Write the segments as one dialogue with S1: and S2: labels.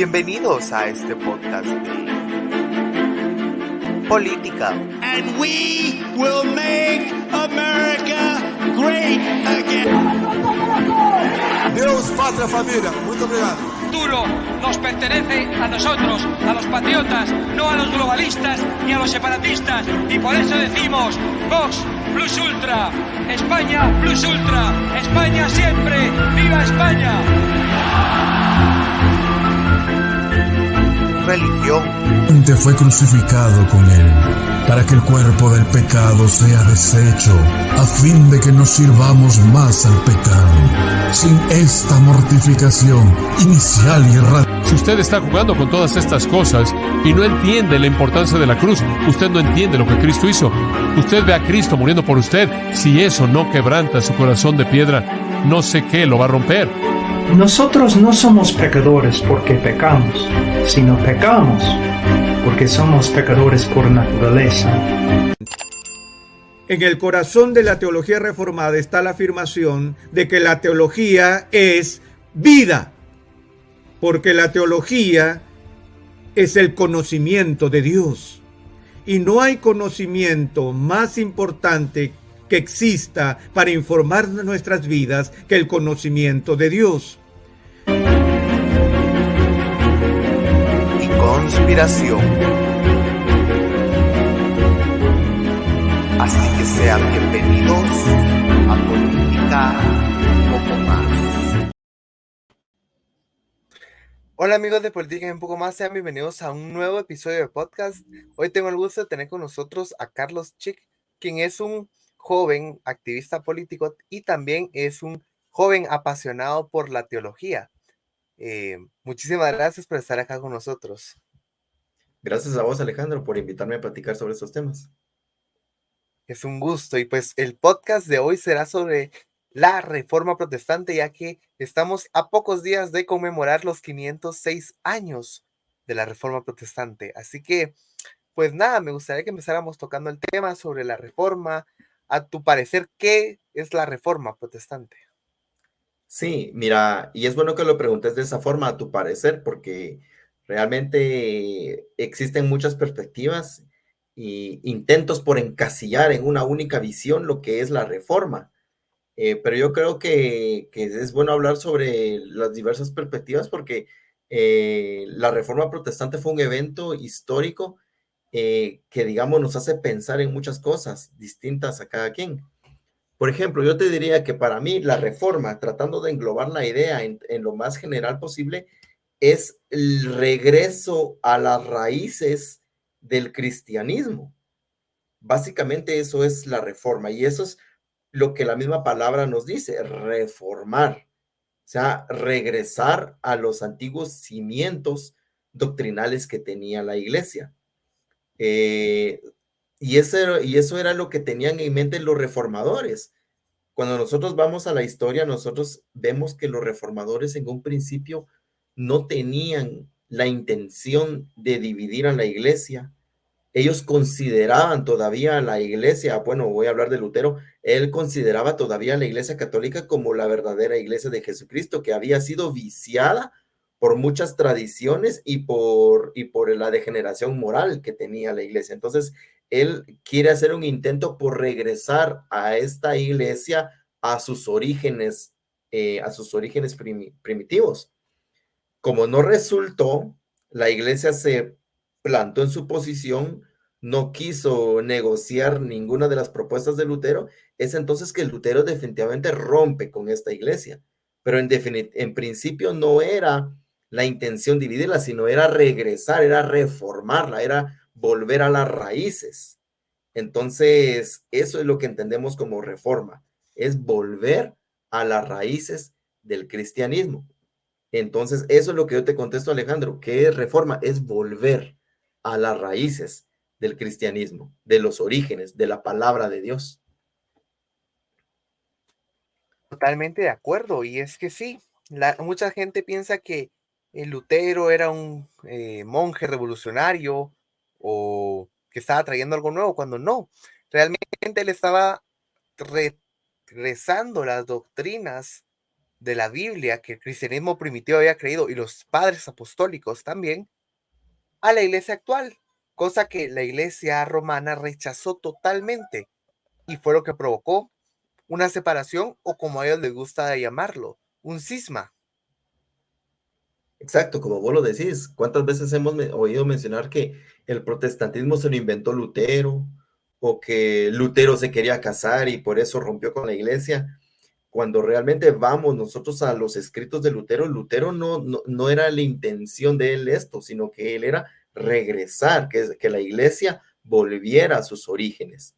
S1: Bienvenidos a este podcast de política.
S2: And we will make America great again.
S3: Deus, pátria, família. Muito obrigado.
S4: El futuro nos pertenece a nosotros, a los patriotas, no a los globalistas ni a los separatistas. Y por eso decimos, Vox plus ultra, España plus ultra, España siempre, ¡viva España!
S1: Religión.
S5: Te fue crucificado con él, para que el cuerpo del pecado sea deshecho, a fin de que no sirvamos más al pecado. Sin esta mortificación inicial y radical.
S6: Si usted está jugando con todas estas cosas y no entiende la importancia de la cruz, usted no entiende lo que Cristo hizo. Usted ve a Cristo muriendo por usted. Si eso no quebranta su corazón de piedra, no sé qué lo va a romper.
S7: Nosotros no somos pecadores porque pecamos, sino pecamos porque somos pecadores por naturaleza.
S8: En el corazón de la teología reformada está la afirmación de que la teología es vida, porque la teología es el conocimiento de Dios. Y no hay conocimiento más importante que exista para informar nuestras vidas que el conocimiento de Dios.
S1: Y conspiración. Así que sean bienvenidos a Política un poco más. Hola amigos de Política un poco más, sean bienvenidos a un nuevo episodio de podcast. Hoy tengo el gusto de tener con nosotros a Carlos Chick, quien es un joven activista político y también es un joven apasionado por la teología. Muchísimas gracias por estar acá con nosotros.
S9: Gracias a vos, Alejandro, por invitarme a platicar sobre estos temas.
S1: Es un gusto y pues el podcast de hoy será sobre la Reforma Protestante, ya que estamos a pocos días de conmemorar los 506 años de la Reforma Protestante. Así que, pues nada, me gustaría que empezáramos tocando el tema sobre la Reforma. A tu parecer, ¿qué es la Reforma Protestante?
S9: Sí, mira, y es bueno que lo preguntes de esa forma, a tu parecer, porque realmente existen muchas perspectivas e intentos por encasillar en una única visión lo que es la reforma. Pero yo creo que es bueno hablar sobre las diversas perspectivas porque la Reforma Protestante fue un evento histórico que, digamos, nos hace pensar en muchas cosas distintas a cada quien. Por ejemplo, yo te diría que para mí la reforma, tratando de englobar la idea en lo más general posible, es el regreso a las raíces del cristianismo. Básicamente eso es la reforma y eso es lo que la misma palabra nos dice, reformar. O sea, regresar a los antiguos cimientos doctrinales que tenía la iglesia. Y eso era lo que tenían en mente los reformadores. Cuando nosotros vamos a la historia, nosotros vemos que los reformadores en un principio no tenían la intención de dividir a la iglesia. Ellos consideraban todavía a la iglesia, bueno, voy a hablar de Lutero, él consideraba todavía a la iglesia católica como la verdadera iglesia de Jesucristo, que había sido viciada por muchas tradiciones y por la degeneración moral que tenía la iglesia. Entonces, él quiere hacer un intento por regresar a esta iglesia a sus orígenes primitivos. Como no resultó, la iglesia se plantó en su posición, no quiso negociar ninguna de las propuestas de Lutero, es entonces que Lutero definitivamente rompe con esta iglesia. Pero en principio no era la intención dividirla, sino era regresar, era reformarla, era volver a las raíces. Entonces, eso es lo que entendemos como reforma, es volver a las raíces del cristianismo. Entonces, eso es lo que yo te contesto, Alejandro. ¿Qué es reforma? Es volver a las raíces del cristianismo, de los orígenes, de la palabra de Dios.
S1: Totalmente de acuerdo, y es que sí, mucha gente piensa que Lutero era un monje revolucionario o que estaba trayendo algo nuevo, cuando no, realmente él estaba regresando las doctrinas de la Biblia que el cristianismo primitivo había creído y los padres apostólicos también a la iglesia actual, cosa que la iglesia romana rechazó totalmente y fue lo que provocó una separación o como a ellos les gusta llamarlo, un cisma.
S9: Exacto, como vos lo decís, ¿cuántas veces hemos oído mencionar que el protestantismo se lo inventó Lutero o que Lutero se quería casar y por eso rompió con la iglesia? Cuando realmente vamos nosotros a los escritos de Lutero, Lutero no era la intención de él esto, sino que él era regresar, que la iglesia volviera a sus orígenes.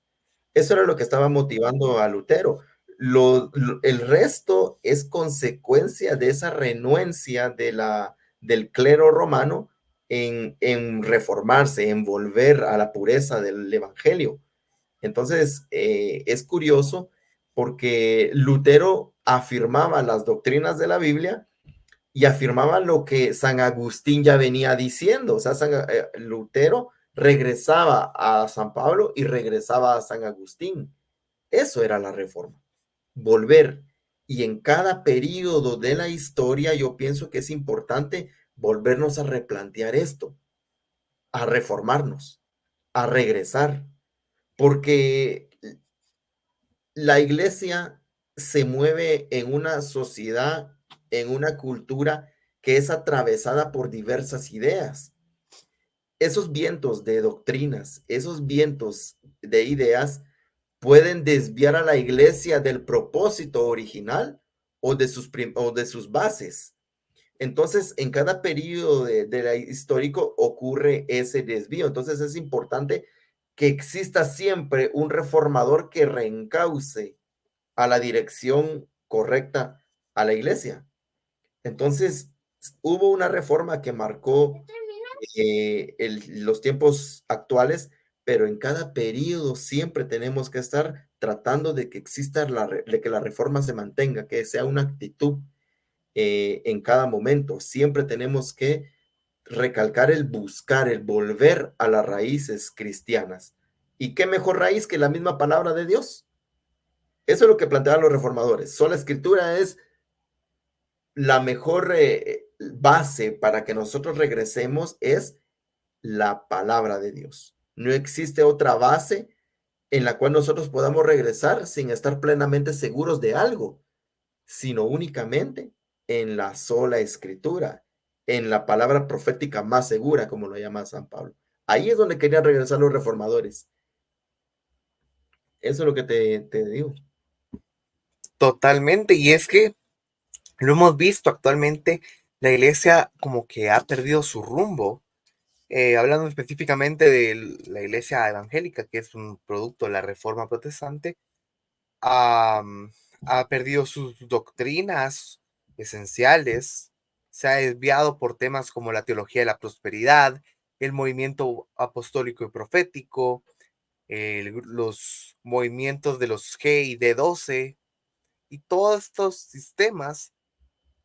S9: Eso era lo que estaba motivando a Lutero. El resto es consecuencia de esa renuencia del clero romano en reformarse, en volver a la pureza del evangelio. Entonces, es curioso porque Lutero afirmaba las doctrinas de la Biblia y afirmaba lo que San Agustín ya venía diciendo. O sea, Lutero regresaba a San Pablo y regresaba a San Agustín. Eso era la reforma, volver. Y en cada periodo de la historia yo pienso que es importante volvernos a replantear esto, a reformarnos, a regresar, porque la iglesia se mueve en una sociedad, en una cultura que es atravesada por diversas ideas. Esos vientos de doctrinas, esos vientos de ideas pueden desviar a la iglesia del propósito original o de sus bases. Entonces, en cada periodo de la histórico ocurre ese desvío. Entonces, es importante que exista siempre un reformador que reencauce a la dirección correcta a la iglesia. Entonces, hubo una reforma que marcó los tiempos actuales, pero en cada periodo siempre tenemos que estar tratando de que exista, de que la reforma se mantenga, que sea una actitud en cada momento. Siempre tenemos que recalcar el buscar, el volver a las raíces cristianas. ¿Y qué mejor raíz que la misma palabra de Dios? Eso es lo que planteaban los reformadores. Sola escritura es la mejor base para que nosotros regresemos, es la palabra de Dios. No existe otra base en la cual nosotros podamos regresar sin estar plenamente seguros de algo, sino únicamente en la sola escritura, en la palabra profética más segura, como lo llama San Pablo. Ahí es donde querían regresar los reformadores. Eso es lo que te digo.
S1: Totalmente, y es que lo hemos visto actualmente, la iglesia como que ha perdido su rumbo, hablando específicamente de la iglesia evangélica, que es un producto de la reforma protestante, ha perdido sus doctrinas esenciales, se ha desviado por temas como la teología de la prosperidad, el movimiento apostólico y profético, los movimientos de los G y D12 y todos estos sistemas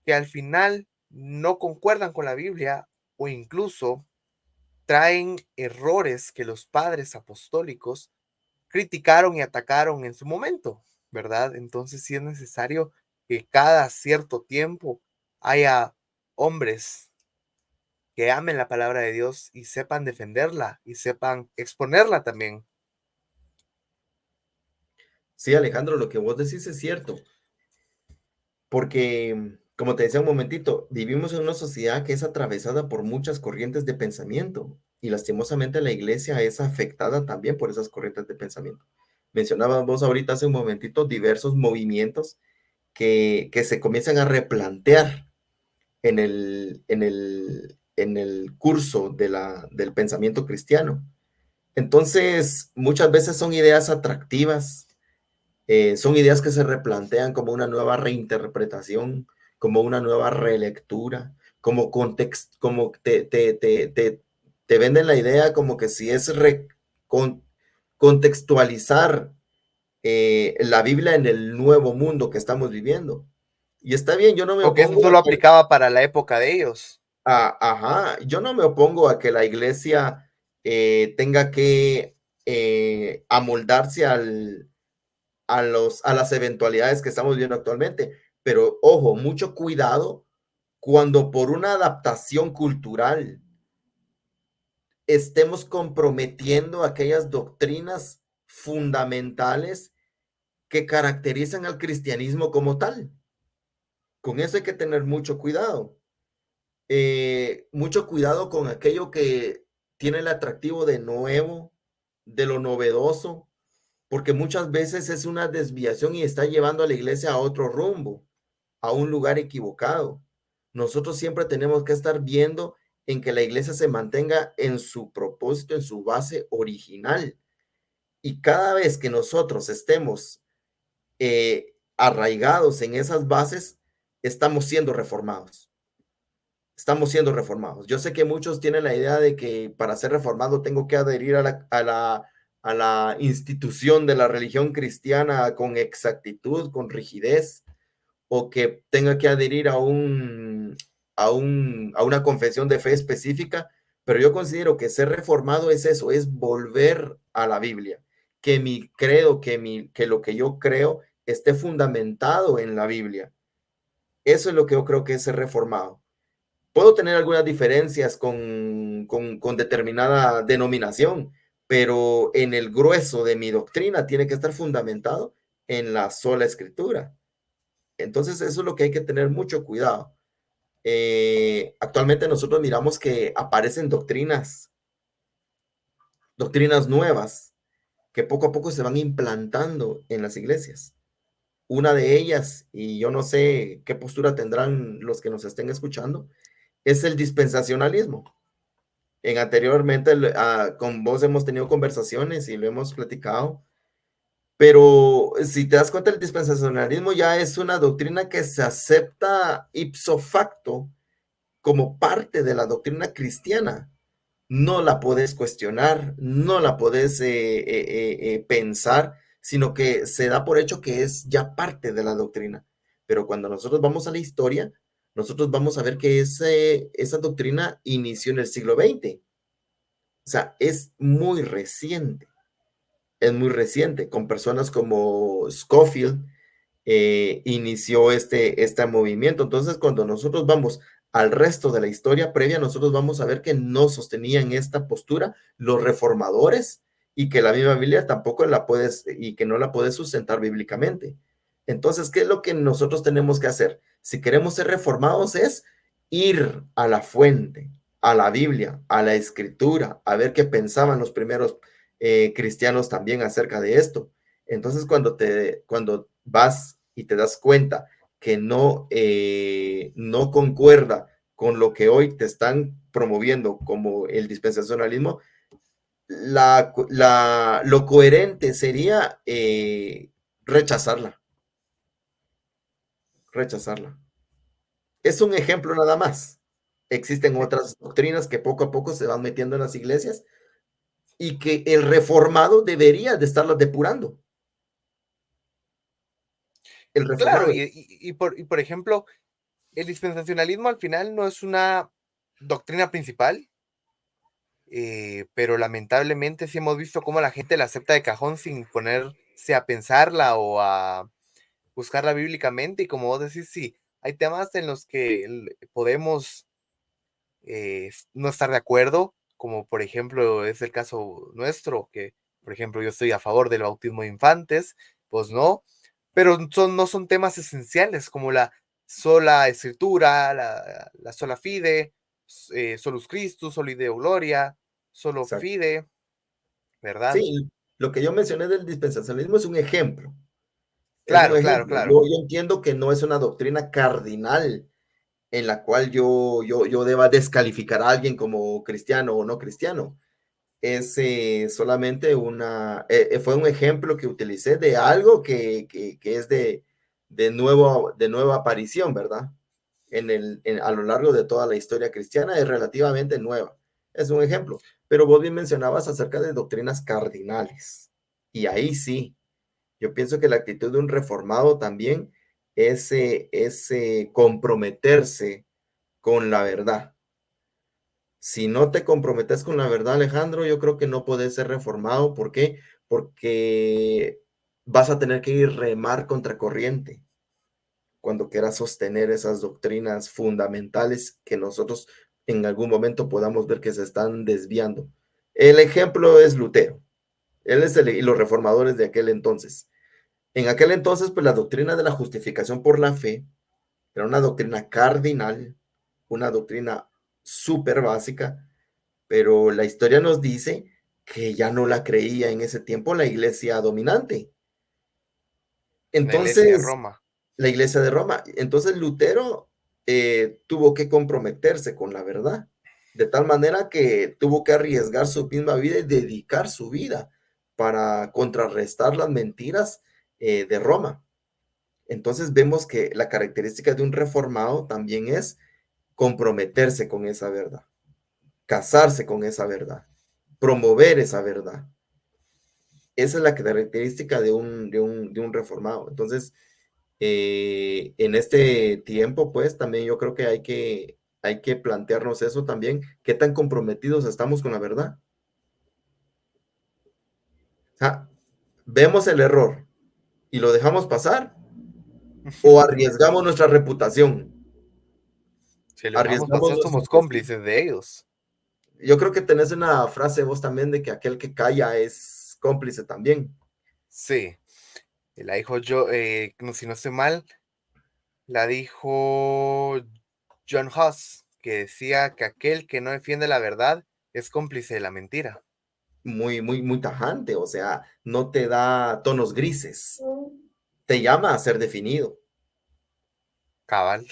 S1: que al final no concuerdan con la Biblia o incluso traen errores que los padres apostólicos criticaron y atacaron en su momento, ¿verdad? Entonces sí es necesario que cada cierto tiempo haya hombres que amen la palabra de Dios y sepan defenderla y sepan exponerla también.
S9: Sí, Alejandro, lo que vos decís es cierto, porque, como te decía un momentito, vivimos en una sociedad que es atravesada por muchas corrientes de pensamiento y lastimosamente la iglesia es afectada también por esas corrientes de pensamiento. Mencionabas vos ahorita hace un momentito diversos movimientos que se comienzan a replantear en el curso del pensamiento cristiano. Entonces, muchas veces son ideas atractivas, son ideas que se replantean como una nueva reinterpretación, como una nueva relectura, como como te venden la idea como que si es contextualizar la Biblia en el nuevo mundo que estamos viviendo. Y está bien, yo no me
S1: O que eso
S9: opongo
S1: solo aplicaba para la época de ellos.
S9: ajá, yo no me opongo a que la iglesia tenga que amoldarse a las eventualidades que estamos viendo actualmente, Pero ojo, mucho cuidado cuando por una adaptación cultural estemos comprometiendo aquellas doctrinas fundamentales que caracterizan al cristianismo como tal. Con eso hay que tener mucho cuidado. Mucho cuidado con aquello que tiene el atractivo de nuevo, de lo novedoso, porque muchas veces es una desviación y está llevando a la iglesia a otro rumbo, a un lugar equivocado. Nosotros siempre tenemos que estar viendo en que la iglesia se mantenga en su propósito, en su base original. Y cada vez que nosotros estemos arraigados en esas bases, estamos siendo reformados. Estamos siendo reformados. Yo sé que muchos tienen la idea de que para ser reformado tengo que adherir a la institución de la religión cristiana con exactitud, con rigidez, o que tenga que adherir a una confesión de fe específica, pero yo considero que ser reformado es eso, es volver a la Biblia, que mi credo, que lo que yo creo esté fundamentado en la Biblia. Eso es lo que yo creo que es ser reformado. Puedo tener algunas diferencias con determinada denominación, pero en el grueso de mi doctrina tiene que estar fundamentado en la sola escritura. Entonces, eso es lo que hay que tener mucho cuidado. Actualmente nosotros miramos que aparecen doctrinas nuevas que poco a poco se van implantando en las iglesias. Una de ellas, y yo no sé qué postura tendrán los que nos estén escuchando, es el dispensacionalismo. Anteriormente con vos hemos tenido conversaciones y lo hemos platicado, pero si te das cuenta, el dispensacionalismo ya es una doctrina que se acepta ipso facto como parte de la doctrina cristiana. No la puedes cuestionar, no la puedes pensar, sino que se da por hecho que es ya parte de la doctrina. Pero cuando nosotros vamos a la historia, nosotros vamos a ver que esa doctrina inició en el siglo XX. O sea, es muy reciente. Es muy reciente. Con personas como Scofield, inició este movimiento. Entonces, cuando nosotros vamos al resto de la historia previa, nosotros vamos a ver que no sostenían esta postura los reformadores y que la misma Biblia tampoco y que no la puedes sustentar bíblicamente. Entonces, ¿qué es lo que nosotros tenemos que hacer? Si queremos ser reformados es ir a la fuente, a la Biblia, a la escritura, a ver qué pensaban los primeros cristianos también acerca de esto. Entonces, cuando vas y te das cuenta que no concuerda con lo que hoy te están promoviendo como el dispensacionalismo, lo coherente sería rechazarla. Es un ejemplo nada más. Existen otras doctrinas que poco a poco se van metiendo en las iglesias y que el reformado debería de estarlas depurando.
S1: Claro, y por ejemplo, el dispensacionalismo al final no es una doctrina principal, pero lamentablemente sí hemos visto cómo la gente la acepta de cajón sin ponerse a pensarla o a buscarla bíblicamente. Y como vos decís, sí, hay temas en los que podemos no estar de acuerdo, como por ejemplo es el caso nuestro, que por ejemplo yo estoy a favor del bautismo de infantes, pues no, pero no son temas esenciales como la sola escritura, la sola fide, solus Christus, soli Deo gloria, solo
S9: Exacto.
S1: fide, ¿verdad?
S9: Sí, lo que yo mencioné del dispensacionalismo es un ejemplo.
S1: Claro, claro, claro.
S9: Yo entiendo que no es una doctrina cardinal en la cual yo deba descalificar a alguien como cristiano o no cristiano. Es solamente fue un ejemplo que utilicé de algo que es de nueva aparición, ¿verdad? A lo largo de toda la historia cristiana es relativamente nueva. Es un ejemplo. Pero vos bien mencionabas acerca de doctrinas cardinales. Y ahí sí, yo pienso que la actitud de un reformado también es comprometerse con la verdad. Si no te comprometes con la verdad, Alejandro, yo creo que no puedes ser reformado. ¿Por qué? Porque vas a tener que ir remar contra corriente. cuando quiera sostener esas doctrinas fundamentales que nosotros en algún momento podamos ver que se están desviando. El ejemplo es Lutero. Él es y los reformadores de aquel entonces. En aquel entonces, pues la doctrina de la justificación por la fe era una doctrina cardinal, una doctrina súper básica, pero la historia nos dice que ya no la creía en ese tiempo la iglesia dominante.
S1: La iglesia de
S9: Entonces,
S1: Roma.
S9: la iglesia de Roma. Entonces Lutero tuvo que comprometerse con la verdad, de tal manera que tuvo que arriesgar su misma vida y dedicar su vida para contrarrestar las mentiras de Roma. Entonces vemos que la característica de un reformado también es comprometerse con esa verdad, casarse con esa verdad, promover esa verdad. Esa es la característica de un reformado. Entonces, en este tiempo, pues también yo creo que hay que plantearnos eso también, qué tan comprometidos estamos con la verdad. O sea, vemos el error y lo dejamos pasar o arriesgamos nuestra reputación.
S1: Si lo dejamos
S9: Arriesgamos
S1: pasar,
S9: nuestra
S1: somos
S9: prestigio.
S1: cómplices de ellos.
S9: Yo creo que tenés una frase vos también de que aquel que calla es cómplice también.
S1: Sí, la dijo yo, no, si no estoy mal, la dijo John Huss, que decía que aquel que no defiende la verdad es cómplice de la mentira.
S9: Muy, muy, muy tajante, o sea, no te da tonos grises, te llama a ser definido,
S1: Cabal.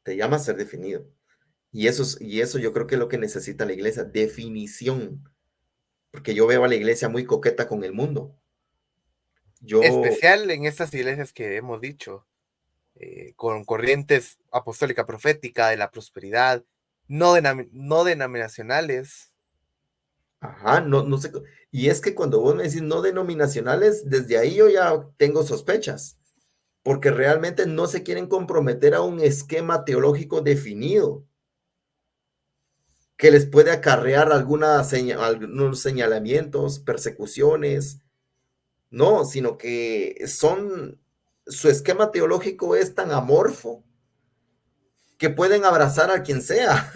S9: te llama a ser definido. Y eso yo creo que es lo que necesita la iglesia, definición, porque yo veo a la iglesia muy coqueta con el mundo. Yo,
S1: Especial en estas iglesias que hemos dicho, con corrientes apostólica profética de la prosperidad, no denominacionales.
S9: ajá, no sé, y es que cuando vos me decís no denominacionales, desde ahí yo ya tengo sospechas, porque realmente no se quieren comprometer a un esquema teológico definido que les puede acarrear algunos señalamientos, persecuciones, no, sino que su esquema teológico es tan amorfo que pueden abrazar a quien sea,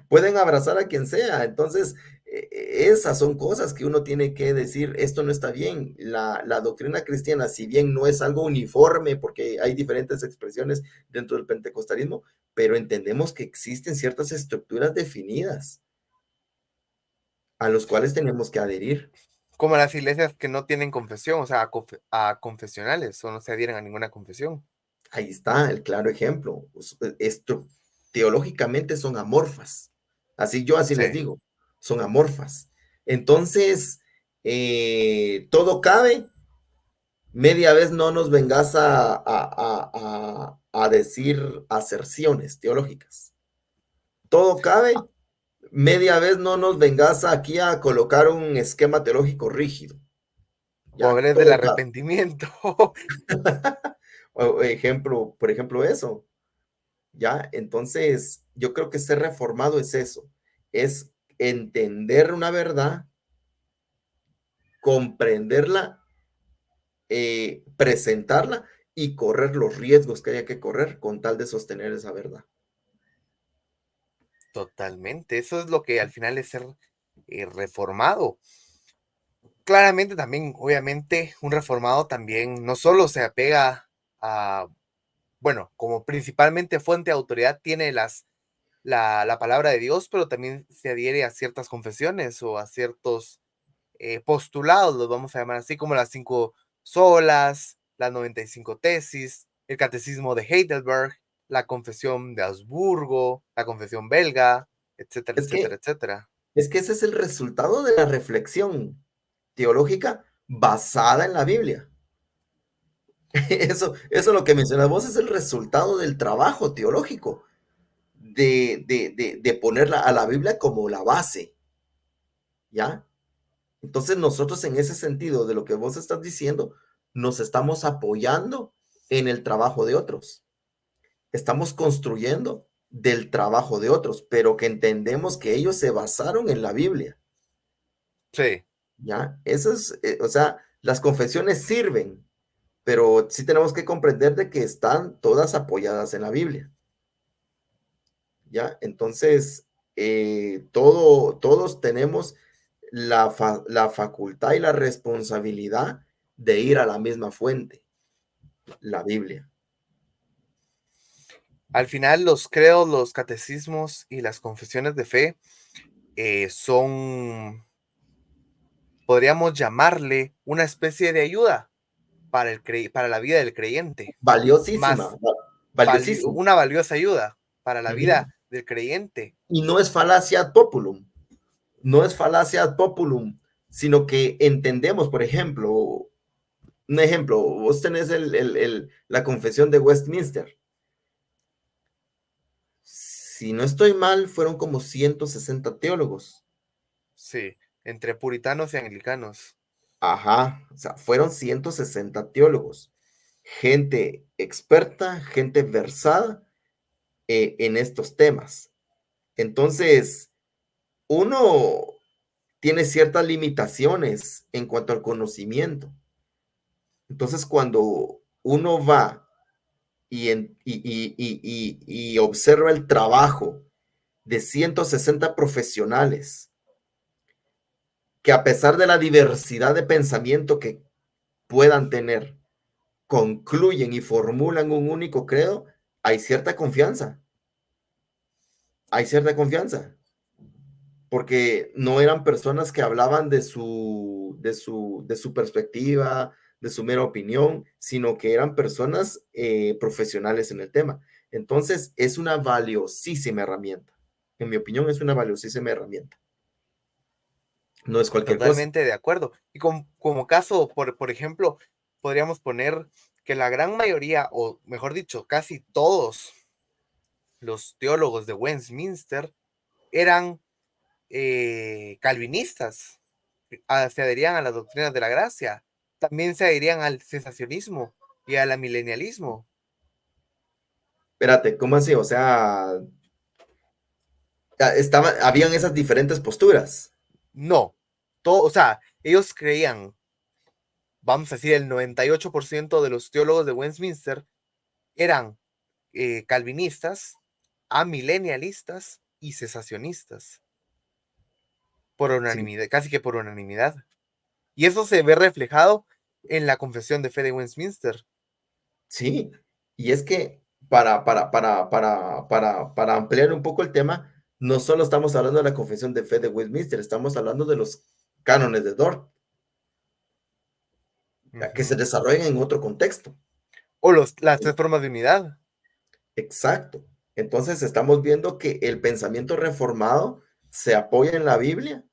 S9: pueden abrazar a quien sea. Entonces, esas son cosas que uno tiene que decir, esto no está bien. La doctrina cristiana, si bien no es algo uniforme, porque hay diferentes expresiones dentro del pentecostalismo, pero entendemos que existen ciertas estructuras definidas a los cuales tenemos que adherir.
S1: Como las iglesias que no tienen confesión, o sea, a confesionales, o no se adhieren a ninguna confesión.
S9: Ahí está el claro ejemplo. Esto teológicamente son amorfas. Así
S1: Sí,
S9: les digo, son amorfas. Entonces, todo cabe. Media vez no nos vengas a decir aserciones teológicas. Todo cabe. Media vez no nos vengas aquí a colocar un esquema teológico rígido. Ya,
S1: pobres del
S9: todo cabe.
S1: arrepentimiento.
S9: Por ejemplo, eso. ¿Ya? Entonces, yo creo que ser reformado es eso, es entender una verdad, comprenderla, presentarla y correr los riesgos que haya que correr con tal de sostener esa verdad.
S1: Totalmente, eso es lo que al final es ser reformado. Claramente también, obviamente, un reformado también no solo se apega a, bueno, como principalmente fuente de autoridad tiene la palabra de Dios, pero también se adhiere a ciertas confesiones o a ciertos postulados, los vamos a llamar así, como las 5 solas, las 95 tesis, el catecismo de Heidelberg, la confesión de Augsburgo, la confesión belga, etcétera,
S9: Es
S1: etcétera,
S9: que,
S1: etcétera.
S9: es que ese es el resultado de la reflexión teológica basada en la Biblia. Eso lo que mencionas vos es el resultado del trabajo teológico, de poner a la Biblia como la base, ¿ya? Entonces nosotros en ese sentido de lo que vos estás diciendo, nos estamos apoyando en el trabajo de otros. Estamos construyendo del trabajo de otros, pero que entendemos que ellos se basaron en la Biblia.
S1: Sí,
S9: ¿Ya? Eso es, o sea, las confesiones sirven, pero sí tenemos que comprender de que están todas apoyadas en la Biblia, ¿ya? Entonces, todos tenemos la facultad y la responsabilidad de ir a la misma fuente, la Biblia.
S1: Al final, los credos, los catecismos y las confesiones de fe son, podríamos llamarle, una especie de ayuda para la vida del creyente,
S9: Valiosísima,
S1: más
S9: valiosísima.
S1: una valiosa ayuda para la
S9: Ujú.
S1: vida del creyente.
S9: Y no es falacia ad populum, no es falacia ad populum, sino que entendemos, por ejemplo, un ejemplo, vos tenés la confesión de Westminster. Si no estoy mal, fueron como 160 teólogos.
S1: Sí, entre puritanos y anglicanos.
S9: Ajá, o sea, fueron 160 teólogos. Gente experta, gente versada en estos temas. Entonces, uno tiene ciertas limitaciones en cuanto al conocimiento. Entonces, cuando uno va y observa el trabajo de 160 profesionales que a pesar de la diversidad de pensamiento que puedan tener, concluyen y formulan un único credo, hay cierta confianza. Hay cierta confianza. Porque no eran personas que hablaban de su perspectiva, de su mera opinión, sino que eran personas profesionales en el tema. Entonces, es una valiosísima herramienta. En mi opinión, es una valiosísima herramienta. No es cualquier cosa.
S1: Totalmente de acuerdo. Y como caso, por ejemplo, podríamos poner que la gran mayoría, o mejor dicho, casi todos los teólogos de Westminster eran calvinistas, se adherían a las doctrinas de la gracia, también se adherían al cesacionismo y al amilenialismo.
S9: Espérate, ¿cómo así? O sea, habían esas diferentes posturas.
S1: No, o sea, ellos creían, vamos a decir, el 98% de los teólogos de Westminster eran calvinistas, amilenialistas y cesacionistas, por
S9: Sí,
S1: unanimidad, casi que por unanimidad. Y eso se ve reflejado en la confesión de fe de Westminster.
S9: sí. Y es que para ampliar un poco el tema, no solo estamos hablando de la confesión de fe de Westminster, estamos hablando de los cánones de Dort, que se
S1: Ujú.
S9: desarrollan en otro contexto.
S1: O las tres formas de unidad.
S9: Exacto. Entonces estamos viendo que el pensamiento reformado se apoya en la Biblia,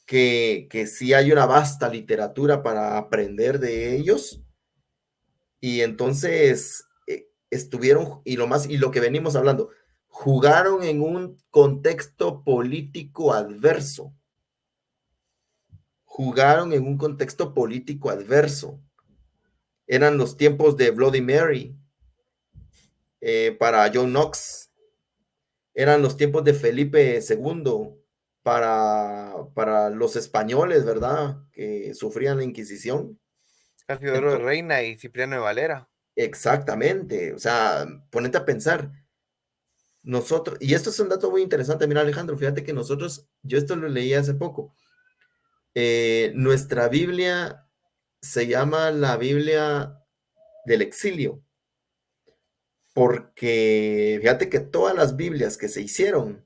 S9: que sí hay una vasta literatura para aprender de ellos, y entonces estuvieron, y lo que venimos hablando, jugaron en un contexto político adverso. Jugaron en un contexto político adverso. Eran los tiempos de Bloody Mary para John Knox. Eran los tiempos de Felipe II para los españoles, ¿verdad? Que sufrían la Inquisición.
S1: Casiodoro de
S9: Entonces,
S1: Reina y Cipriano de Valera.
S9: exactamente. O sea, ponete a pensar. Nosotros, y esto es un dato muy interesante, mira Alejandro, fíjate que nosotros, yo esto lo leí hace poco, nuestra Biblia se llama la Biblia del exilio, porque fíjate que todas las Biblias que se hicieron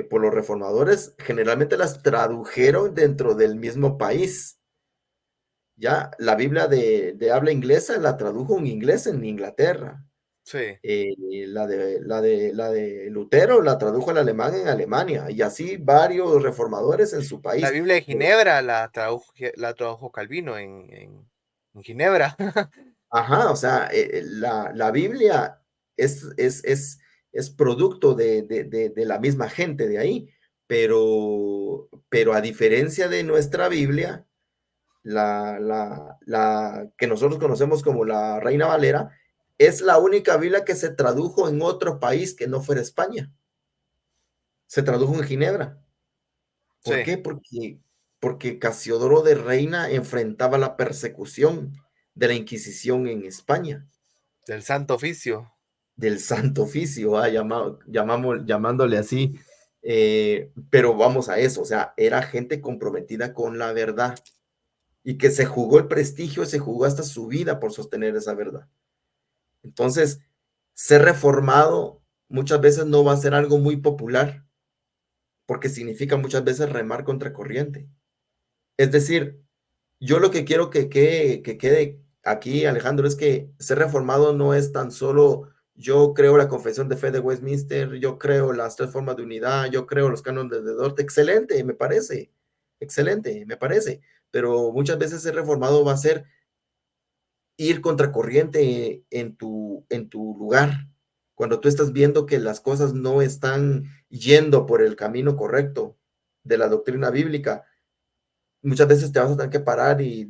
S9: por los reformadores generalmente las tradujeron dentro del mismo país. Ya la Biblia de habla inglesa la tradujo un inglés en Inglaterra.
S1: Sí.
S9: La de Lutero la tradujo al alemán en Alemania y así varios reformadores en su
S1: La
S9: país.
S1: Biblia de Ginebra la tradujo Calvino en Ginebra.
S9: Ajá, o sea, la Biblia es producto de la misma gente de ahí, pero a diferencia de nuestra Biblia, la que nosotros conocemos como la Reina Valera, es la única Biblia que se tradujo en otro país que no fuera España. Se tradujo en Ginebra. ¿Por
S1: Sí.
S9: qué? Porque Casiodoro de Reina enfrentaba la persecución de la Inquisición en España,
S1: Del Santo Oficio.
S9: del Santo Oficio, llamándole así. Pero vamos a eso, o sea, era gente comprometida con la verdad y que se jugó el prestigio, se jugó hasta su vida por sostener esa verdad. Entonces, ser reformado muchas veces no va a ser algo muy popular, porque significa muchas veces remar contra corriente. Es decir, yo lo que quiero que quede aquí, Alejandro, es que ser reformado no es tan solo yo creo la confesión de fe de Westminster, yo creo las tres formas de unidad, yo creo los cánones de Dort. Excelente, me parece. Excelente, me parece. Pero muchas veces ser reformado va a ser ir contracorriente en tu lugar. Cuando tú estás viendo que las cosas no están yendo por el camino correcto de la doctrina bíblica, muchas veces te vas a tener que parar y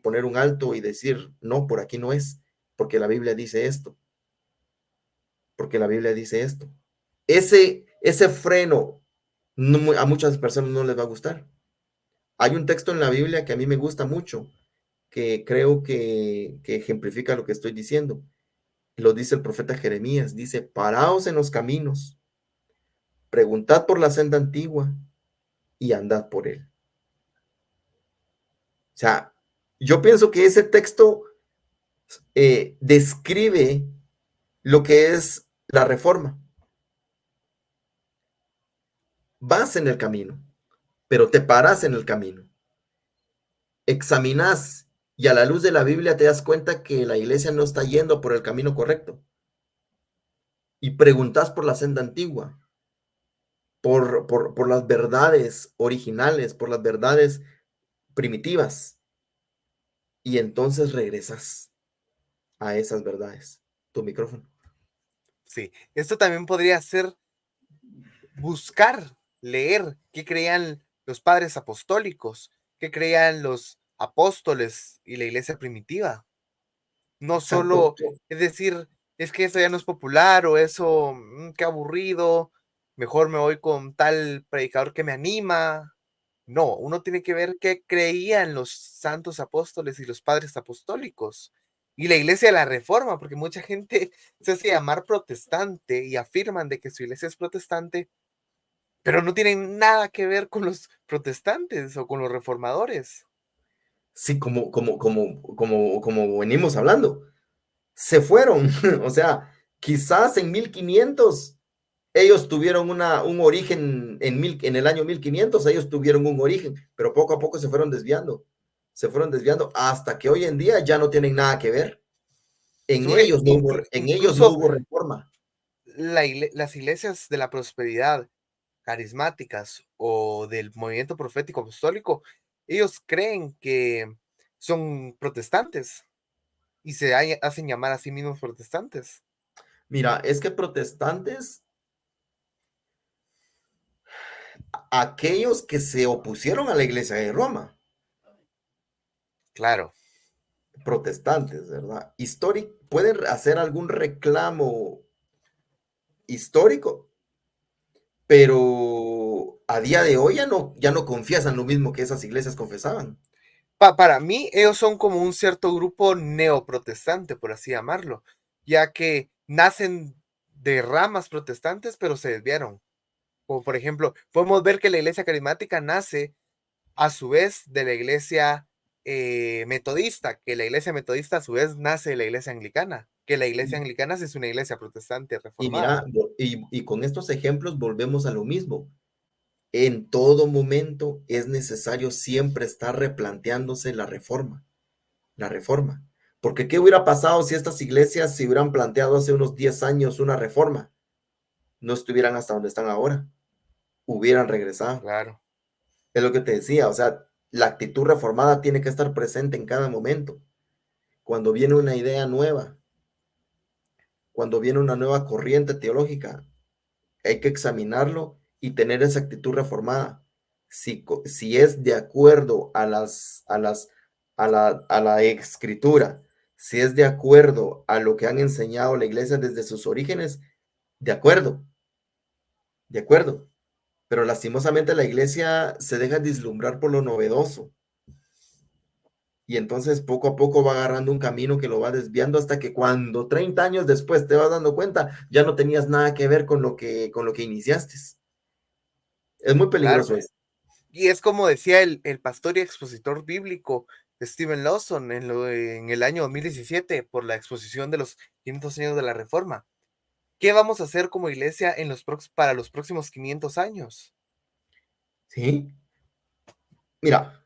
S9: poner un alto y decir, no, por aquí no es, porque la Biblia dice esto, porque la Biblia dice esto. Ese freno a muchas personas no les va a gustar. Hay un texto en la Biblia que a mí me gusta mucho, que creo que ejemplifica lo que estoy diciendo. Lo dice el profeta Jeremías, dice, paraos en los caminos, preguntad por la senda antigua y andad por él. O sea, yo pienso que ese texto describe lo que es la reforma. Vas en el camino, pero te paras en el camino. Examinas y a la luz de la Biblia te das cuenta que la iglesia no está yendo por el camino correcto. Y preguntas por la senda antigua, por las verdades originales, por las verdades primitivas. Y entonces regresas a esas verdades. Tu micrófono.
S1: Sí, esto también podría ser buscar, leer qué creían los padres apostólicos, qué creían los apóstoles y la iglesia primitiva. No
S9: Exacto.
S1: solo es decir, es que eso ya no es popular o eso, qué aburrido, mejor me voy con tal predicador que me anima. No, uno tiene que ver qué creían los santos apóstoles y los padres apostólicos. Y la iglesia de la Reforma, porque mucha gente se hace llamar protestante y afirman de que su iglesia es protestante, pero no tienen nada que ver con los protestantes o con los reformadores.
S9: Sí, como venimos hablando. Se fueron. O sea, quizás en 1500 ellos tuvieron un origen, en el año 1500 ellos tuvieron un origen, pero poco a poco se fueron desviando hasta que hoy en día ya no tienen nada que ver. En ellos no hubo, en ellos no
S1: Incluso
S9: hubo reforma.
S1: las iglesias de la prosperidad carismáticas o del movimiento profético apostólico, ellos creen que son protestantes y se hacen llamar a sí mismos protestantes.
S9: Mira, es que protestantes, aquellos que se opusieron a la iglesia de Roma,
S1: Claro.
S9: protestantes, ¿verdad? Pueden hacer algún reclamo histórico, pero a día de hoy ya no confiesan lo mismo que esas iglesias confesaban.
S1: Para mí, ellos son como un cierto grupo neoprotestante, por así llamarlo, ya que nacen de ramas protestantes, pero se desviaron. Como por ejemplo, podemos ver que la iglesia carismática nace a su vez de la iglesia metodista, que la iglesia metodista a su vez nace de la iglesia anglicana, que la iglesia anglicana es una iglesia protestante
S9: Y mira,
S1: reformada.
S9: y con estos ejemplos volvemos a lo mismo. En todo momento es necesario siempre estar replanteándose la reforma. La reforma. Porque ¿qué hubiera pasado si estas iglesias se hubieran planteado hace unos 10 años una reforma? No estuvieran hasta donde están ahora. Hubieran regresado.
S1: Claro.
S9: Es lo que te decía, o sea, la actitud reformada tiene que estar presente en cada momento. Cuando viene una idea nueva, cuando viene una nueva corriente teológica, hay que examinarlo y tener esa actitud reformada. Si es de acuerdo a la escritura, si es de acuerdo a lo que han enseñado la iglesia desde sus orígenes, de acuerdo, de acuerdo. Pero lastimosamente la iglesia se deja deslumbrar por lo novedoso. Y entonces poco a poco va agarrando un camino que lo va desviando hasta que cuando 30 años después te vas dando cuenta, ya no tenías nada que ver con lo que iniciaste. Es muy
S1: Claro.
S9: peligroso eso.
S1: Y es como decía el pastor y expositor bíblico Stephen Lawson en el año 2017 por la exposición de los 500 años de la Reforma. ¿Qué vamos a hacer como iglesia para los próximos 500 años?
S9: ¿Sí? Mira,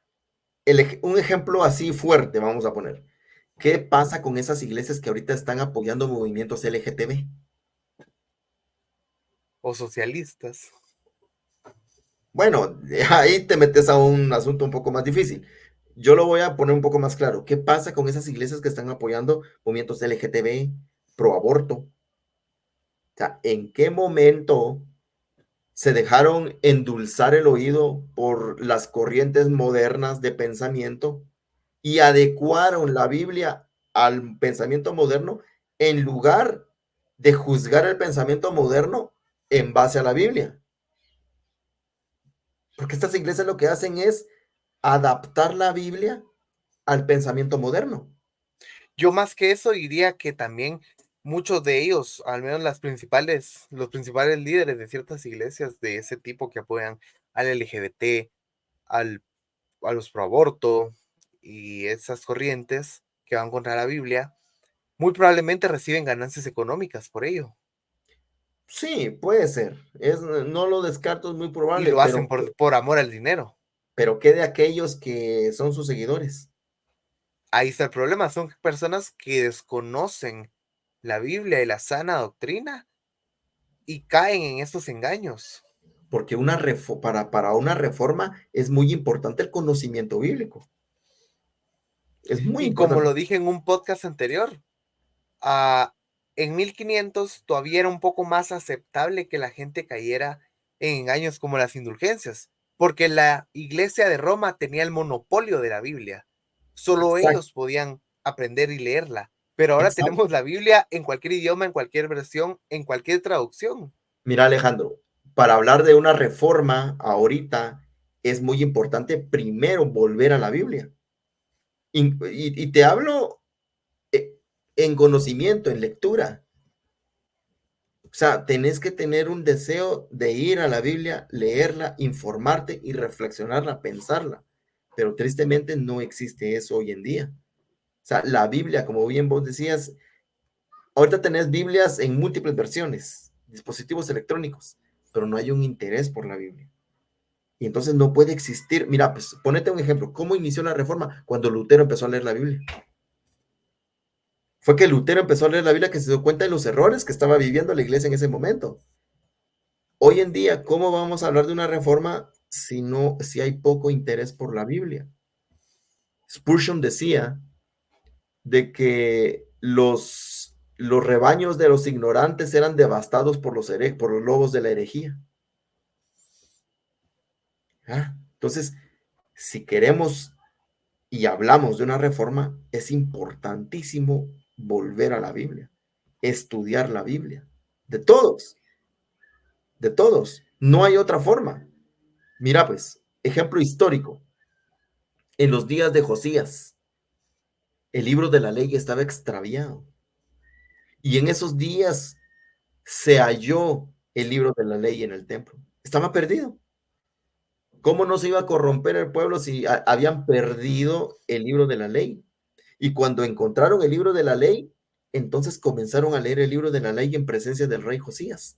S9: un ejemplo así fuerte vamos a poner. ¿Qué pasa con esas iglesias que ahorita están apoyando movimientos LGTB?
S1: O socialistas.
S9: Bueno, ahí te metes a un asunto un poco más difícil. Yo lo voy a poner un poco más claro. ¿Qué pasa con esas iglesias que están apoyando movimientos LGTB, pro aborto? O sea, ¿en qué momento se dejaron endulzar el oído por las corrientes modernas de pensamiento y adecuaron la Biblia al pensamiento moderno en lugar de juzgar el pensamiento moderno en base a la Biblia? Porque estas iglesias lo que hacen es adaptar la Biblia al pensamiento moderno.
S1: Yo más que eso diría que también muchos de ellos, al menos los principales líderes de ciertas iglesias de ese tipo que apoyan al LGBT, al, a los pro aborto y esas corrientes que van contra la Biblia, muy probablemente reciben ganancias económicas por ello
S9: Sí, puede ser. No lo descarto, es muy
S1: y
S9: probable,
S1: lo hacen por amor al dinero.
S9: pero ¿qué de aquellos que son sus seguidores?
S1: Ahí está el problema, son personas que desconocen la Biblia y la sana doctrina y caen en estos engaños.
S9: Porque para una reforma es muy importante el conocimiento bíblico. Es muy
S1: Y como
S9: importante.
S1: lo dije en un podcast anterior, ah, en 1500 todavía era un poco más aceptable que la gente cayera en engaños como las indulgencias, porque la Iglesia de Roma tenía el monopolio de la Biblia. Solo
S9: Exacto,
S1: ellos podían aprender y leerla. Pero ahora
S9: exacto.
S1: tenemos la Biblia en cualquier idioma, en cualquier versión, en cualquier traducción.
S9: Mira, Alejandro, para hablar de una reforma ahorita es muy importante primero volver a la Biblia. Y te hablo eh, en conocimiento, en lectura. O sea, tenés que tener un deseo de ir a la Biblia, leerla, informarte y reflexionarla, pensarla. Pero tristemente no existe eso hoy en día. O sea, la Biblia, como bien vos decías, ahorita tenés Biblias en múltiples versiones, dispositivos electrónicos, pero no hay un interés por la Biblia. Y entonces no puede existir. Mira, pues ponete un ejemplo. ¿Cómo inició la reforma? Cuando Lutero empezó a leer la Biblia. Fue que Lutero empezó a leer la Biblia que se dio cuenta de los errores que estaba viviendo la iglesia en ese momento. Hoy en día, ¿cómo vamos a hablar de una reforma si hay poco interés por la Biblia? Spurgeon decía de que los rebaños de los ignorantes eran devastados por los lobos de la herejía. Entonces, si queremos y hablamos de una reforma, es importantísimo volver a la Biblia, estudiar la Biblia, de todos, de todos. No hay otra forma. Mira, pues, ejemplo histórico. En los días de Josías, el libro de la ley estaba extraviado. Y en esos días se halló el libro de la ley en el templo. Estaba perdido. ¿Cómo no se iba a corromper el pueblo si habían perdido el libro de la ley? Y cuando encontraron el libro de la ley, entonces comenzaron a leer el libro de la ley en presencia del rey Josías.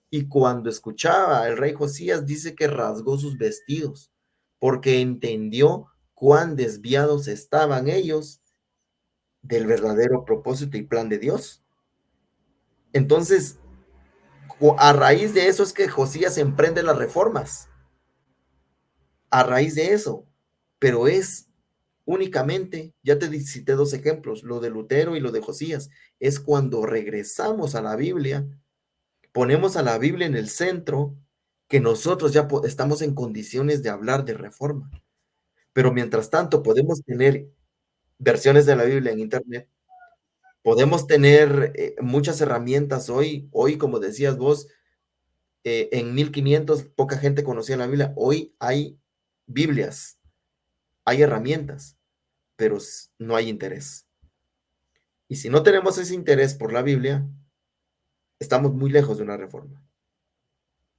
S9: Y cuando escuchaba el rey Josías, dice que rasgó sus vestidos, porque entendió cuán desviados estaban ellos del verdadero propósito y plan de Dios. Entonces, a raíz de eso es que Josías emprende las reformas. A raíz de eso. Pero es únicamente, ya te cité dos ejemplos, lo de Lutero y lo de Josías. Es cuando regresamos a la Biblia, ponemos a la Biblia en el centro, que nosotros ya estamos en condiciones de hablar de reforma. Pero mientras tanto, podemos tener versiones de la Biblia en Internet. Podemos tener muchas herramientas hoy, como decías vos, en 1500 poca gente conocía la Biblia. Hoy hay Biblias, hay herramientas, pero no hay interés. Y si no tenemos ese interés por la Biblia, estamos muy lejos de una reforma.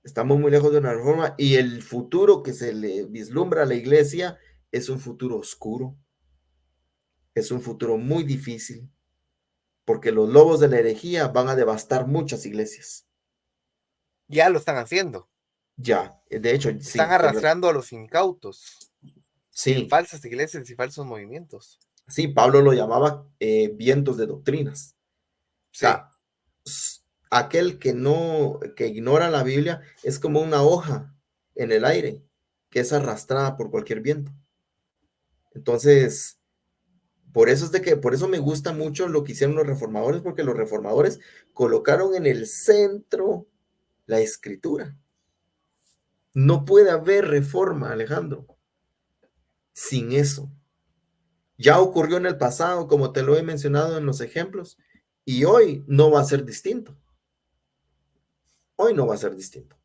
S9: Estamos muy lejos de una reforma y el futuro que se le vislumbra a la iglesia es un futuro oscuro, es un futuro muy difícil, porque los lobos de la herejía van a devastar muchas iglesias.
S1: Ya lo están haciendo.
S9: Ya, de hecho,
S1: Están
S9: sí.
S1: arrastrando a los incautos en
S9: Sí,
S1: falsas iglesias y falsos movimientos.
S9: sí, Pablo lo llamaba vientos de doctrinas. O
S1: Sí,
S9: sea, aquel que ignora la Biblia es como una hoja en el aire que es arrastrada por cualquier viento. Entonces, por eso me gusta mucho lo que hicieron los reformadores, porque los reformadores colocaron en el centro la escritura. No puede haber reforma, Alejandro, sin eso. Ya ocurrió en el pasado, como te lo he mencionado en los ejemplos, y hoy no va a ser distinto. Hoy no va a ser distinto.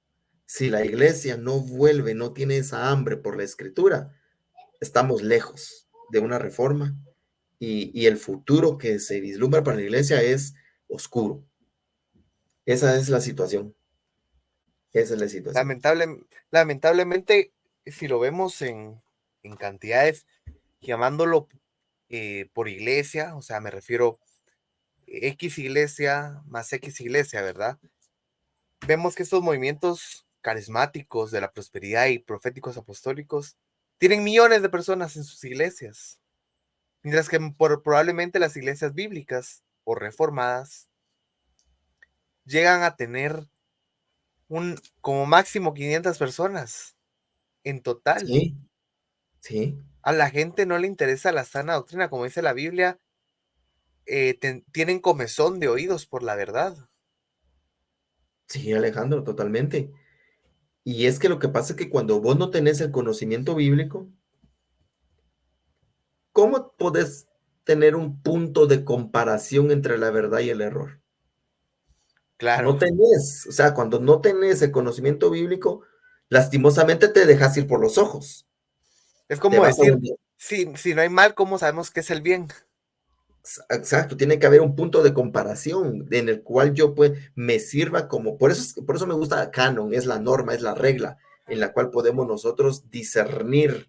S9: Si la iglesia no vuelve, no tiene esa hambre por la escritura, estamos lejos de una reforma y el futuro que se vislumbra para la iglesia es oscuro. Esa es la situación. Esa es la situación.
S1: lamentablemente, si lo vemos en cantidades, llamándolo por iglesia, o sea, me refiero X iglesia más X iglesia, ¿verdad? Vemos que estos movimientos carismáticos de la prosperidad y proféticos apostólicos tienen millones de personas en sus iglesias, mientras que probablemente las iglesias bíblicas o reformadas llegan a tener como máximo 500 personas en total.
S9: Sí, sí,
S1: A la gente no le interesa la sana doctrina, como dice la Biblia, tienen comezón de oídos por la verdad.
S9: sí, Alejandro, totalmente. Y es que lo que pasa es que cuando vos no tenés el conocimiento bíblico, ¿cómo podés tener un punto de comparación entre la verdad y el error?
S1: Claro,
S9: No tenés, o sea, cuando no tenés el conocimiento bíblico, lastimosamente te dejas ir por los ojos.
S1: es
S9: Te
S1: como
S9: vas a
S1: decir,
S9: donde,
S1: si no hay mal, ¿cómo sabemos qué es el bien?
S9: exacto, tiene que haber un punto de comparación en el cual yo pues me sirva como, por eso me gusta canon, es la norma, es la regla en la cual podemos nosotros discernir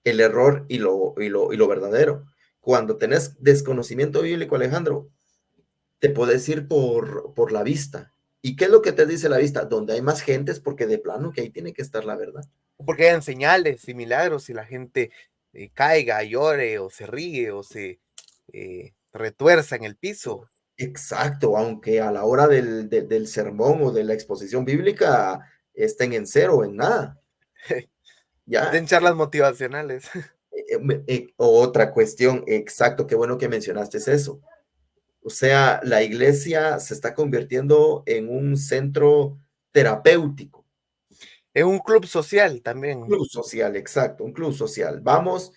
S9: el error y lo verdadero. Cuando tenés desconocimiento bíblico, Alejandro, te puedes ir por la vista. ¿Y qué es lo que te dice la vista? Donde hay más gente es porque de plano que ahí tiene que estar la verdad.
S1: Porque hayan señales y milagros y la gente caiga, llore o se ríe o se retuerza en el piso.
S9: Exacto, aunque a la hora del sermón o de la exposición bíblica estén en cero o en nada. Ya,
S1: Den charlas motivacionales.
S9: otra cuestión, exacto, qué bueno que mencionaste eso. O sea, la iglesia se está convirtiendo en un centro terapéutico.
S1: En un club social también.
S9: Club social, exacto, un club social. Vamos,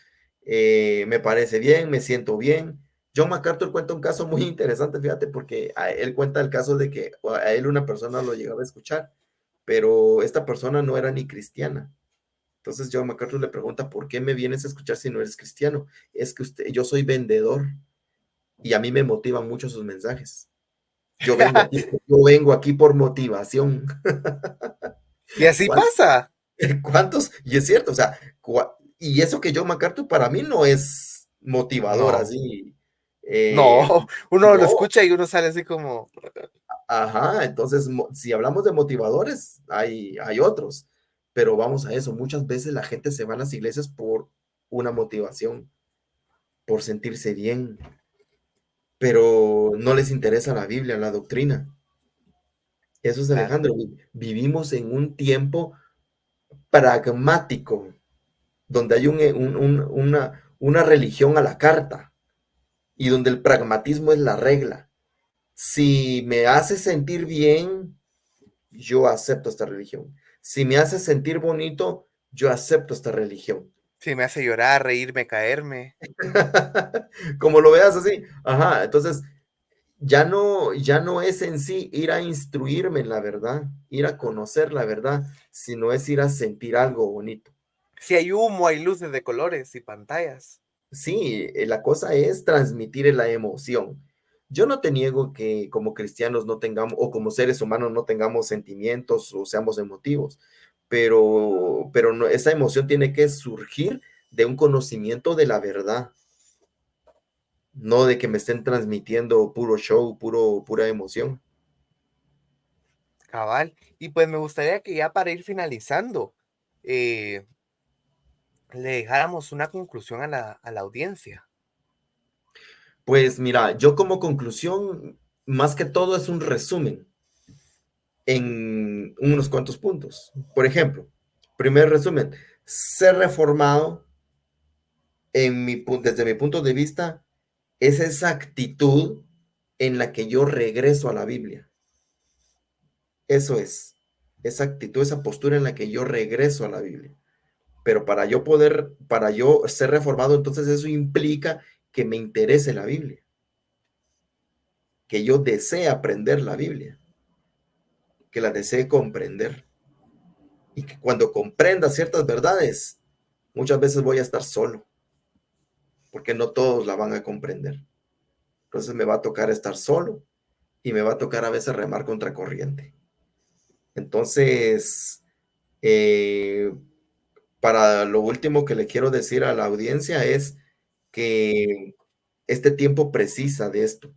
S9: me parece bien, me siento bien. John MacArthur cuenta un caso muy interesante, fíjate, porque él cuenta el caso de que a él una persona lo llegaba a escuchar, pero esta persona no era ni cristiana. Entonces John MacArthur le pregunta, ¿por qué me vienes a escuchar si no eres cristiano? Es que yo soy vendedor y a mí me motivan mucho sus mensajes. Yo vengo aquí por motivación.
S1: Y así pasa.
S9: ¿Cuántos? Y es cierto, o sea, y eso que John MacArthur para mí no es motivador
S1: No,
S9: así.
S1: no. Uno lo
S9: No,
S1: escucha y uno sale así como.
S9: ajá, entonces si hablamos de motivadores, hay otros, pero vamos a eso, muchas veces la gente se va a las iglesias por una motivación, por sentirse bien, pero no les interesa la Biblia, la doctrina. Eso es
S1: Claro.
S9: Alejandro, vivimos en un tiempo pragmático, donde hay una religión a la carta y donde el pragmatismo es la regla. Si me hace sentir bien, yo acepto esta religión. Si me hace sentir bonito, yo acepto esta religión.
S1: Sí, me hace llorar, reírme, caerme.
S9: Como lo veas así. Ajá, entonces ya no es en sí ir a instruirme en la verdad, ir a conocer la verdad, sino es ir a sentir algo bonito.
S1: Si hay humo, hay luces de colores y pantallas.
S9: Sí, la cosa es transmitir la emoción. Yo no te niego que como cristianos no tengamos, o como seres humanos no tengamos sentimientos o seamos emotivos, pero no, esa emoción tiene que surgir de un conocimiento de la verdad, no de que me estén transmitiendo puro show, pura emoción.
S1: Cabal. Y pues me gustaría que ya para ir finalizando, eh, le dejáramos una conclusión a la audiencia.
S9: Pues mira, yo como conclusión, más que todo es un resumen en unos cuantos puntos. Por ejemplo, primer resumen, ser reformado desde mi punto de vista es esa actitud en la que yo regreso a la Biblia. Eso es, esa actitud, esa postura en la que yo regreso a la Biblia. Pero para yo ser reformado, entonces eso implica que me interese la Biblia, que yo desee aprender la Biblia, que la desee comprender. Y que cuando comprenda ciertas verdades, muchas veces voy a estar solo, porque no todos la van a comprender. Entonces me va a tocar estar solo y me va a tocar a veces remar contra corriente. Entonces, eh, para lo último que le quiero decir a la audiencia es que este tiempo precisa de esto,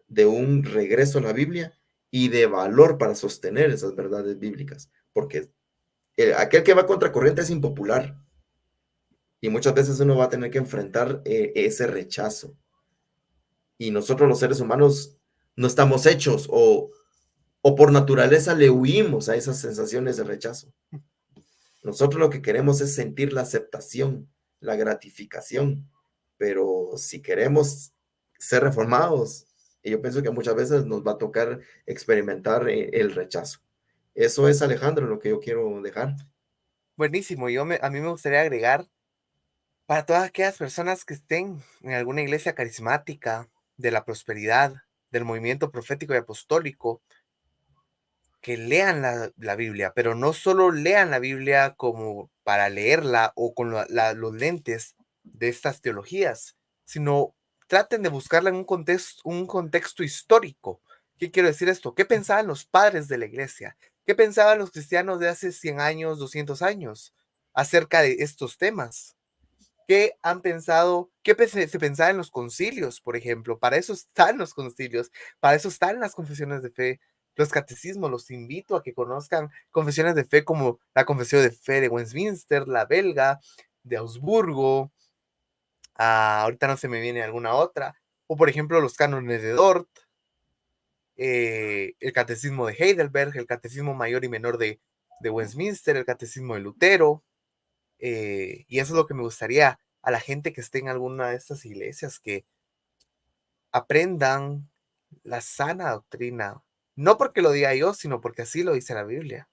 S9: de un regreso a la Biblia y de valor para sostener esas verdades bíblicas, porque aquel que va contra corriente es impopular y muchas veces uno va a tener que enfrentar ese rechazo. Y nosotros los seres humanos no estamos hechos o por naturaleza le huimos a esas sensaciones de rechazo. Nosotros lo que queremos es sentir la aceptación, la gratificación, pero si queremos ser reformados, yo pienso que muchas veces nos va a tocar experimentar el rechazo. Eso es, Alejandro, lo que yo quiero dejar.
S1: Buenísimo. A mí me gustaría agregar para todas aquellas personas que estén en alguna iglesia carismática, de la prosperidad, del movimiento profético y apostólico, que lean la Biblia, pero no solo lean la Biblia como para leerla o con los lentes de estas teologías, sino traten de buscarla en un contexto histórico. ¿Qué quiero decir esto? ¿Qué pensaban los padres de la iglesia? ¿Qué pensaban los cristianos de hace 100 años, 200 años acerca de estos temas? ¿Qué han pensado? Se pensaba en los concilios, por ejemplo? Para eso están los concilios, para eso están las confesiones de fe, los catecismos. Los invito a que conozcan confesiones de fe como la Confesión de Fe de Westminster, la belga, de Augsburgo, ahorita no se me viene alguna otra, o por ejemplo los cánones de Dort, el catecismo de Heidelberg, el catecismo mayor y menor de Westminster, el catecismo de Lutero. Y eso es lo que me gustaría a la gente que esté en alguna de estas iglesias, que aprendan la sana doctrina, no porque lo diga yo, sino porque así lo dice la Biblia.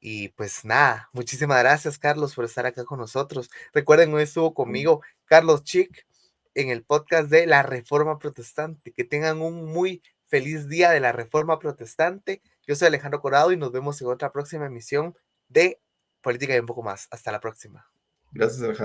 S1: Y pues nada, muchísimas gracias, Carlos, por estar acá con nosotros. Recuerden, hoy estuvo conmigo Carlos Chick en el podcast de la Reforma Protestante. Que tengan un muy feliz día de la Reforma Protestante. Yo soy Alejandro Corado y nos vemos en otra próxima emisión de Política y un poco más. Hasta la próxima.
S9: Gracias, Alejandro.